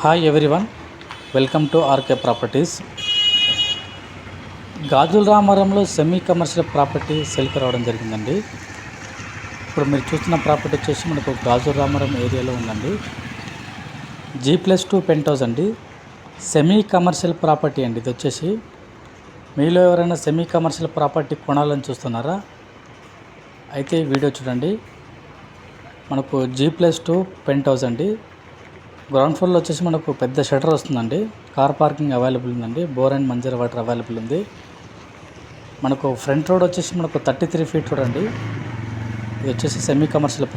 Hi everyone, welcome to RK properties. గాజుల రామారంలో semi commercial property సేల్కి రావడం జరిగిందండి. ఇప్పుడు మీరు చూస్తున్న ప్రాపర్టీ వచ్చేసి మనకు గాజుల రామారం ఏరియాలో ఉందండి. G+2 పెంట్ హౌస్ అండి. సెమీ కమర్షియల్ ప్రాపర్టీ అండి. ఇది వచ్చేసి మీలో ఎవరైనా సెమీ కమర్షియల్ ప్రాపర్టీ కొనాలని చూస్తున్నారా? అయితే ఈ వీడియో చూడండి. మనకు G+2 పెంట్ హౌస్ అండి. గ్రౌండ్ ఫ్లోర్లో వచ్చేసి మనకు పెద్ద షటర్ వస్తుందండి. కార్ పార్కింగ్ అవైలబుల్ ఉందండి. Bore and Manjira water available ఉంది. మనకు ఫ్రంట్ రోడ్ వచ్చేసి మనకు 33 ఫీట్ రోడ్ అండి. ఇది వచ్చేసి సెమీ కమర్షియల్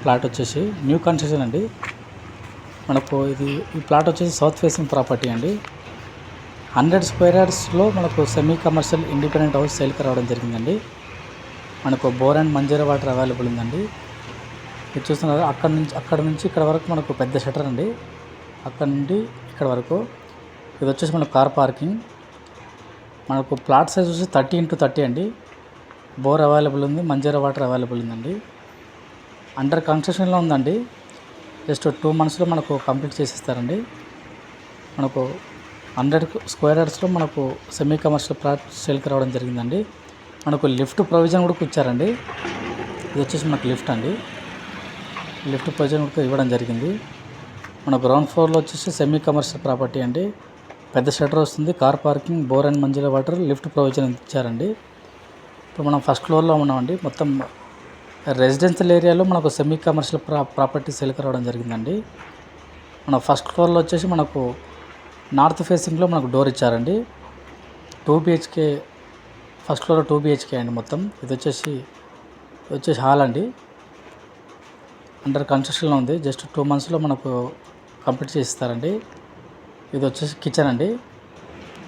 ప్లాట్ వచ్చేసి న్యూ కన్స్ట్రక్షన్ అండి. మనకు ఈ ప్లాట్ వచ్చేసి సౌత్ ఫేసింగ్ ప్రాపర్టీ అండి. 100 స్క్వేర్ యార్డ్స్లో మనకు సెమీ కమర్షియల్ ఇండిపెండెంట్ హౌస్ సేల్కి రావడం జరిగిందండి. మనకు bore and Manjira water available ఉందండి. మీరు చూస్తున్నారు, అక్కడ నుంచి ఇక్కడ వరకు మనకు పెద్ద షటర్ అండి. అక్కడ నుండి ఇక్కడ వరకు ఇది వచ్చేసి మనకు కార్ పార్కింగ్. మనకు ప్లాట్ సైజ్ వచ్చి 30x30 అండి. బోర్ అవైలబుల్ ఉంది, మంజీరా వాటర్ అవైలబుల్ ఉందండి. అండర్ కన్స్ట్రక్షన్లో ఉందండి. జస్ట్ 2 monthsలో మనకు కంప్లీట్ చేసిస్తారండి. మనకు 100 స్క్వేర్ యార్డ్స్లో మనకు సెమీ కమర్షియల్ ప్లాట్ సేల్కి రావడం జరిగిందండి. మనకు లిఫ్ట్ ప్రొవిజన్ కూడా ఇచ్చారండి. ఇది వచ్చేసి మనకు లిఫ్ట్ అండి. లిఫ్ట్ ప్రొవిజన్ కూడా ఇవ్వడం జరిగింది. మన గ్రౌండ్ ఫ్లోర్లో వచ్చేసి సెమీ కమర్షియల్ ప్రాపర్టీ అండి. పెద్ద షటర్ వస్తుంది, car parking, bore and Manjira water, lift provision ఇచ్చారండి. ఇప్పుడు మనం ఫస్ట్ ఫ్లోర్లో ఉన్నామండి. మొత్తం రెసిడెన్షియల్ ఏరియాలో మనకు సెమీ కమర్షియల్ ప్రాపర్టీ సేల్కి రావడం జరిగిందండి. మన ఫస్ట్ ఫ్లోర్లో వచ్చేసి మనకు నార్త్ ఫేసింగ్లో మనకు డోర్ ఇచ్చారండి. 2 BHK ఫస్ట్ ఫ్లోర్లో 2 BHK అండి. మొత్తం ఇది వచ్చేసి హాల్ అండి. అండర్ కన్స్ట్రక్షన్లో ఉంది. జస్ట్ 2 monthsలో మనకు కంప్లీట్ చేసి ఇస్తారండి. ఇది వచ్చేసి కిచెన్ అండి.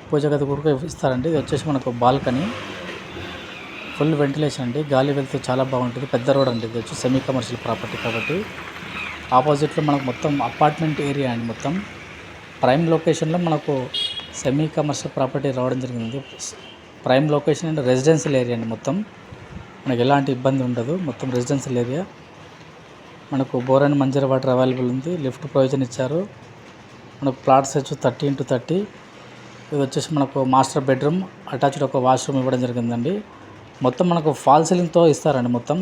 పూజ గది కూడా ఇస్తారండి. ఇది వచ్చేసి మనకు బాల్కనీ, ఫుల్ వెంటిలేషన్ అండి. గాలి వెళ్తే చాలా బాగుంటుంది. పెద్ద రోడ్ అండి. ఇది వచ్చి సెమీ కమర్షియల్ ప్రాపర్టీ కాబట్టి ఆపోజిట్లో మనకు మొత్తం అపార్ట్మెంట్ ఏరియా అండి. మొత్తం ప్రైమ్ లొకేషన్లో మనకు సెమీ కమర్షియల్ ప్రాపర్టీ రావడం జరిగింది. Prime location and residential area అండి. మొత్తం మనకు ఎలాంటి ఇబ్బంది ఉండదు. మొత్తం రెసిడెన్షియల్ ఏరియా. మనకు bore and Manjira water available ఉంది. లిఫ్ట్ ప్రొవిజన్ ఇచ్చారు. మనకు ప్లాట్ సైజ్ 30x30. ఇది వచ్చేసి మనకు మాస్టర్ బెడ్రూమ్, అటాచ్డ్ ఒక వాష్రూమ్ ఇవ్వడం జరిగిందండి. మొత్తం మనకు ఫాల్ సీలింగ్తో ఇస్తారండి. మొత్తం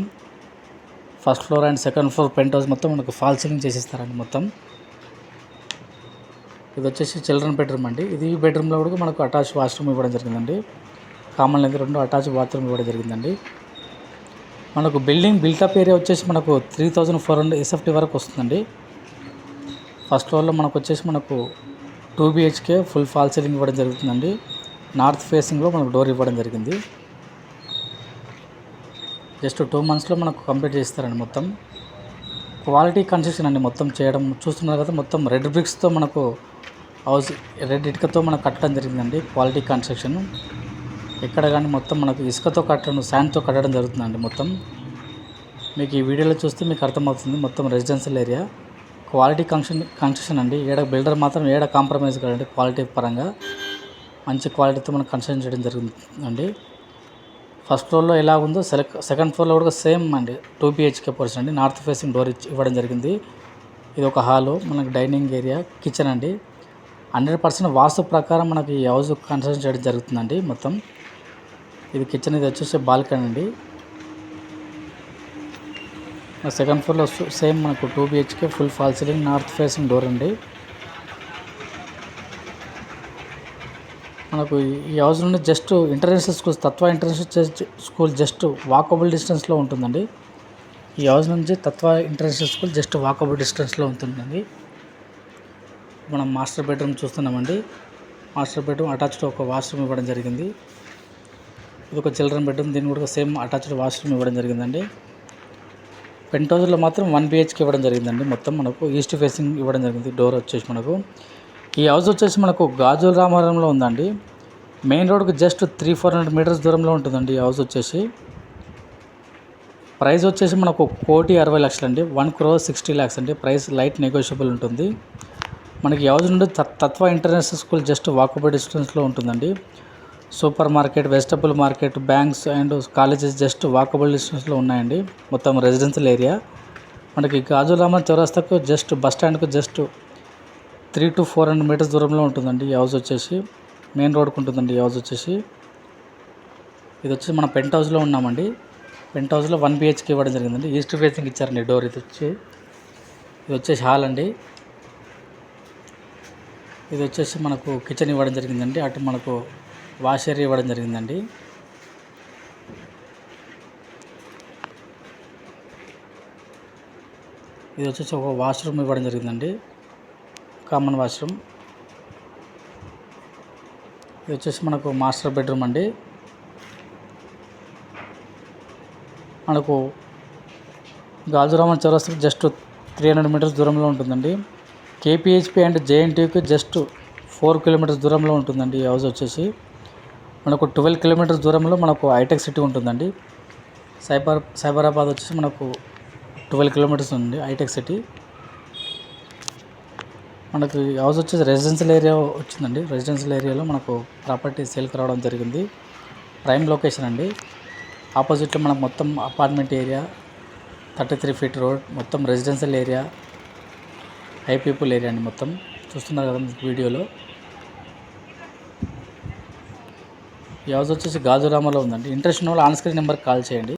first floor and second floor penthouse మొత్తం మనకు ఫాల్ సీలింగ్ చేసి ఇస్తారండి. మొత్తం ఇది వచ్చేసి చిల్డ్రన్ బెడ్రూమ్ అండి. ఇది బెడ్రూమ్లో కూడా మనకు అటాచ్ వాష్రూమ్ ఇవ్వడం జరిగిందండి. కామన్ లెంత్ 2 అటాచ్ బాత్రూమ్ ఇవ్వడం జరిగిందండి. మనకు బిల్టప్ ఏరియా వచ్చేసి మనకు 3400 SFT వరకు వస్తుందండి. ఫస్ట్ ఫ్లోర్లో మనకు వచ్చేసి మనకు 2 BHK ఫుల్ ఫాల్ సీలింగ్ ఇవ్వడం జరుగుతుందండి. నార్త్ ఫేసింగ్లో మనకు డోర్ ఇవ్వడం జరిగింది. జస్ట్ 2 monthsలో మనకు కంప్లీట్ చేస్తారండి. మొత్తం క్వాలిటీ కన్స్ట్రక్షన్ అండి. మొత్తం చేయడం చూస్తున్నారు కదా. మొత్తం రెడ్ బ్రిక్స్తో మనకు హౌస్, రెడ్ ఇటుకతో మనకు కట్టడం జరిగిందండి. Quality construction. ఎక్కడ కానీ మొత్తం మనకు ఇసుకతో కట్టడం, శాండ్తో కట్టడం జరుగుతుందండి. మొత్తం మీకు ఈ వీడియోలో చూస్తే మీకు అర్థమవుతుంది. మొత్తం రెసిడెన్షియల్ ఏరియా, క్వాలిటీ కన్స్ట్రక్షన్ అండి. బిల్డర్ మాత్రం కాంప్రమైజ్ కాదండి. క్వాలిటీ పరంగా మంచి క్వాలిటీతో మనం కన్స్ట్రక్షన్ చేయడం జరుగుతుందండి. ఫస్ట్ ఫ్లోర్లో ఎలా ఉందో సెకండ్ ఫ్లోర్లో కూడా సేమ్ అండి. 2 BHK పోర్షన్ అండి. నార్త్ ఫేసింగ్ డోర్ ఇవ్వడం జరిగింది. ఇది ఒక హాలు, మనకు డైనింగ్ ఏరియా, కిచెన్ అండి. 100% వాస్తు ప్రకారం మనకి ఈ హౌస్ కన్స్ట్రక్షన్ చేయడం జరుగుతుందండి. మొత్తం ఇది కిచెన్. ఇది వచ్చేసి బాల్కనీ అండి. సెకండ్ ఫ్లోర్లో సేమ్ మనకు 2 BHK full fall ceiling, north facing door అండి. మనకు ఈ హౌస్ నుండి జస్ట్ ఇంటర్నేషనల్ స్కూల్, తత్వ ఇంటర్నేషనల్ స్కూల్ జస్ట్ వాకబుల్ డిస్టెన్స్లో ఉంటుందండి. ఈ హౌస్ నుంచి తత్వ ఇంటర్నేషనల్ స్కూల్ జస్ట్ వాకబుల్ డిస్టెన్స్లో ఉంటుందండి. మనం మాస్టర్ బెడ్రూమ్ చూస్తున్నామండి. మాస్టర్ బెడ్రూమ్ అటాచ్డ్ ఒక వాష్రూమ్ ఇవ్వడం జరిగింది. ఇది ఒక చిల్డ్రన్ బెడ్రూమ్. దీన్ని కూడా సేమ్ అటాచ్డ్ వాష్రూమ్ ఇవ్వడం జరిగిందండి. పెంట్ హౌస్లో మాత్రం 1 BHK ఇవ్వడం జరిగిందండి. మొత్తం మనకు ఈస్ట్ ఫేసింగ్ ఇవ్వడం జరిగింది. డోర్ వచ్చేసి మనకు ఈ హౌస్ వచ్చేసి మనకు గాజుల రామారంలో ఉందండి. మెయిన్ రోడ్కి జస్ట్ 300-400 meters దూరంలో ఉంటుందండి. ఈ హౌస్ వచ్చేసి ప్రైస్ వచ్చేసి మనకు 1,60,00,000 అండి. 1,60,00,000 అండి. ప్రైస్ లైట్ నెగోషియబుల్ ఉంటుంది. మనకి ఈ హౌస్ నుండి తత్వ ఇంటర్నేషనల్ స్కూల్ జస్ట్ వాకబుల్ డిస్టెన్స్లో ఉంటుందండి. Supermarket, vegetable market, banks and colleges just walkable డిస్టెన్స్లో ఉన్నాయండి. మొత్తం రెసిడెన్షియల్ ఏరియా. మనకి గాజుల రామారం చౌరస్తాకు జస్ట్ బస్ స్టాండ్కు జస్ట్ 300 to 400 మీటర్స్ దూరంలో ఉంటుందండి ఈ హౌస్ వచ్చేసి. మెయిన్ రోడ్కి ఉంటుందండి ఈ హౌస్ వచ్చేసి. ఇది వచ్చేసి మనం పెంట్ హౌస్లో ఉన్నామండి. పెంట్ హౌస్లో 1 BHK ఇవ్వడం జరిగిందండి. ఈస్ట్ ఫేసింగ్ ఇచ్చారండి డోర్. ఇది వచ్చేసి హాల్ అండి. ఇది వచ్చేసి మనకు కిచెన్ ఇవ్వడం జరిగిందండి. అటు మనకు వాష్ ఏరియా ఇవ్వడం జరిగిందండి. ఇది వచ్చేసి ఒక వాష్రూమ్ ఇవ్వడం జరిగిందండి, కామన్ వాష్రూమ్. ఇది వచ్చేసి మనకు మాస్టర్ బెడ్రూమ్ అండి. మనకు గాజురామన్ చౌరస్తా జస్ట్ 300 మీటర్స్ దూరంలో ఉంటుందండి. KPHP అండ్ JNTUకి జస్ట్ 4 కిలోమీటర్స్ దూరంలో ఉంటుందండి ఈ హౌస్ వచ్చేసి. మనకు 12 కిలోమీటర్స్ దూరంలో మనకు హైటెక్ సిటీ ఉంటుందండి. సైబరాబాద్ వచ్చేసి మనకు 12 కిలోమీటర్స్ ఉంది హైటెక్ సిటీ. మనకు ఈ హౌస్ వచ్చేసి రెసిడెన్షియల్ ఏరియా వచ్చిందండి. రెసిడెన్షియల్ ఏరియాలో మనకు ప్రాపర్టీ సేల్కి రావడం జరిగింది. ప్రైమ్ లొకేషన్ అండి. ఆపోజిట్లో మనకు మొత్తం అపార్ట్మెంట్ ఏరియా, 33 ఫీట్ రోడ్, మొత్తం residential area, high people area అండి. మొత్తం చూస్తున్నారు కదా మీకు వీడియోలో. ఈ హౌస్ వచ్చేసి గాజురామలో ఉందండి. ఇంట్రెస్ట్ ఉన్న వాళ్ళు ఆన్ స్క్రీన్ నెంబర్కి కాల్ చేయండి.